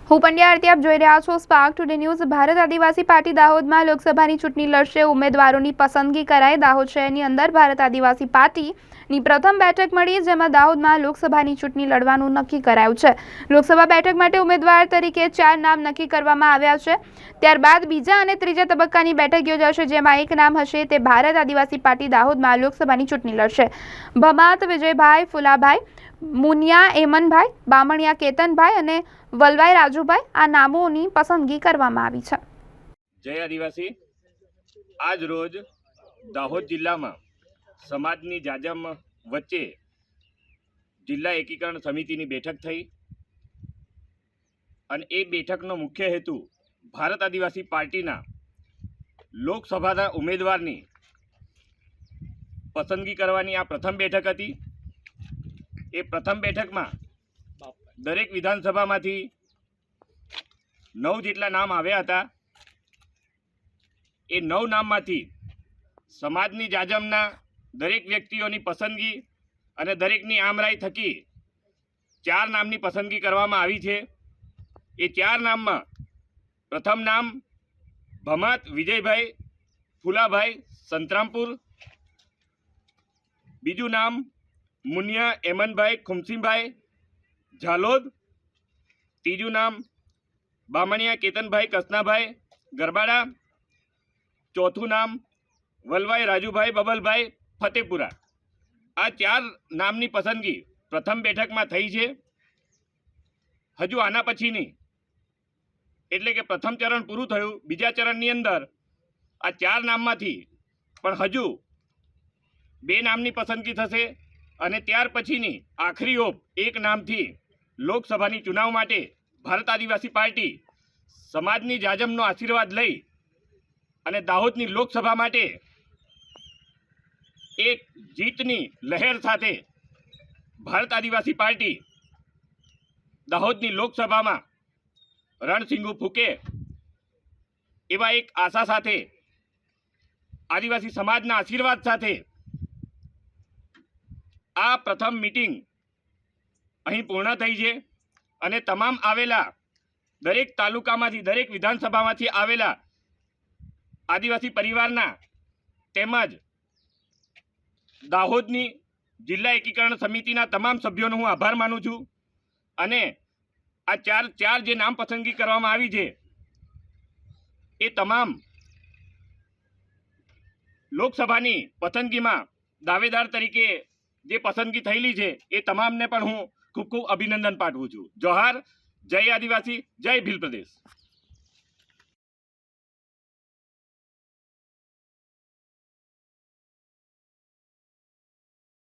હું પંડ્યા આરતી, આપ જોઈ રહ્યા છો સ્પાર્ક ટુડે ન્યૂઝ। ભારત આદિવાસી પાર્ટી દાહોદમાં લોકસભાની ચૂંટણી લડશે। ઉમેદવારોની પસંદગી કરાઈ। દાહોદ શહેરની અંદર ભારત આદિવાસી પાર્ટીની પ્રથમ બેઠક મળી, જેમાં દાહોદમાં લોકસભાની ચૂંટણી લડવાનું નક્કી કરાયું છે। લોકસભા બેઠક માટે ઉમેદવાર તરીકે 4 નામ નક્કી કરવામાં આવ્યા છે। ત્યારબાદ બીજા અને ત્રીજા તબક્કાની બેઠક યોજાશે, જેમાં એક નામ હશે તે ભારત આદિવાસી પાર્ટી દાહોદમાં લોકસભાની ચૂંટણી લડશે। ભમાત વિજયભાઈ ફુલાભાઈ, મુનિયા એમનભાઈ, બામણિયા કેતનભાઈ અને વલવાઈ રાજુભાઈ આ નામોની પસંદગી કરવામાં આવી છે। જય આદિવાસી। આજ રોજ દાહોદ જિલ્લામાં સમાજની જાજમ વચ્ચે જિલ્લા એકીકરણ સમિતિની બેઠક થઈ અને એ બેઠકનો મુખ્ય હેતુ ભારત આદિવાસી પાર્ટીના લોકસભાના ઉમેદવારની પસંદગી કરવાની આ પ્રથમ બેઠક હતી। એ પ્રથમ બેઠકમાં દરેક વિધાનસભામાંથી 9 જેટલા નામ આવ્યા હતા। એ 9 નામમાંથી સમાજની જાજમના દરેક વ્યક્તિઓની પસંદગી અને દરેકની આમરાઈ થકી 4 નામની પસંદગી કરવામાં આવી છે। એ 4 નામમાં પ્રથમ નામ ભમાત વિજયભાઈ ફુલાભાઈ સંતરામપુર, બીજું નામ મુનિયા એમનભાઈ ખુમસીભાઈ ઝાલોદ, ત્રીજું નામ બામણિયા કેતનભાઈ કસનાભાઈ ગરબાડા, ચોથું નામ વલવાઈ રાજુભાઈ બબલભાઈ ફતેપુરા। આ 4 નામની પસંદગી પ્રથમ બેઠકમાં થઈ છે। હજુ આના પછીની એટલે કે પ્રથમ ચરણ પૂરું થયું, બીજા ચરણની અંદર આ 4 નામમાંથી પણ હજુ 2 નામની પસંદગી થશે અને ત્યાર પછીની આખરી ઓપ એક નામથી લોકસભાની ચુનાવ માટે ભારત આદિવાસી પાર્ટી સમાજની જાજમનો આશીર્વાદ લઈ અને દાહોદની લોકસભા માટે એક જીતની લહેર સાથે ભારત આદિવાસી પાર્ટી દાહોદની લોકસભામાં રણસિંગુ ફૂકે એવા એક આશા સાથે આદિવાસી સમાજના આશીર્વાદ સાથે આ પ્રથમ મીટિંગ અહીં પૂર્ણ થઈ છે અને તમામ આવેલા દરેક તાલુકામાંથી, દરેક વિધાનસભામાંથી આવેલા આદિવાસી પરિવારના તેમજ દાહોદની જિલ્લા એકીકરણ સમિતિના તમામ સભ્યોનો હું આભાર માનું છું અને આ ચાર જે નામ પસંદગી કરવામાં આવી છે એ તમામ લોકસભાની પસંદગીમાં દાવેદાર તરીકે જે પસંદગી થયેલી છે એ તમામને પણ હું ખૂબ ખૂબ અભિનંદન પાઠવું છું। જોહાર, જય આદિવાસી, જય ભીલ પ્રદેશ।